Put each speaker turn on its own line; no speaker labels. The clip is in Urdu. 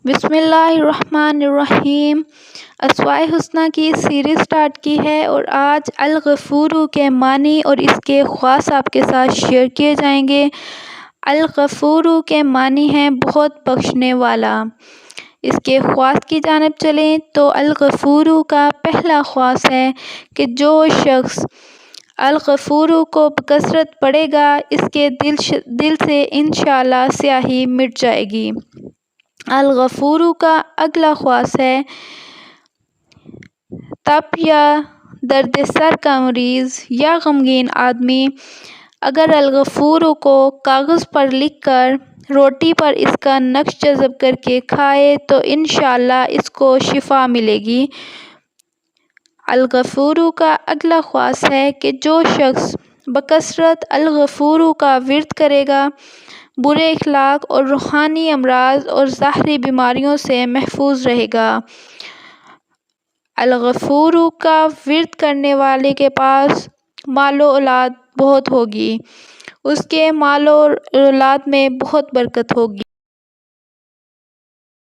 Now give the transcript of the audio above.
بسم اللہ الرحمن الرحیم۔ اسماء الحسنی کی سیریز سٹارٹ کی ہے اور آج الغفور کے معنی اور اس کے خواص آپ کے ساتھ شیئر کیے جائیں گے۔ الغفور کے معنی ہیں بہت بخشنے والا۔ اس کے خواص کی جانب چلیں تو الغفور کا پہلا خواص ہے کہ جو شخص الغفور کو بکثرت پڑھے گا اس کے دل سے انشاءاللہ سیاہی مٹ جائے گی۔ الغفور کا اگلا خواص ہے تپ یا درد سر کا مریض یا غمگین آدمی اگر الغفور کو کاغذ پر لکھ کر روٹی پر اس کا نقش جذب کر کے کھائے تو انشاءاللہ اس کو شفا ملے گی۔ الغفور کا اگلا خواص ہے کہ جو شخص بکثرت الغفور کا ورد کرے گا برے اخلاق اور روحانی امراض اور ظاہری بیماریوں سے محفوظ رہے گا۔ الغفور کا ورد کرنے والے کے پاس مال و اولاد بہت ہوگی، اس کے مال و اولاد میں بہت برکت ہوگی۔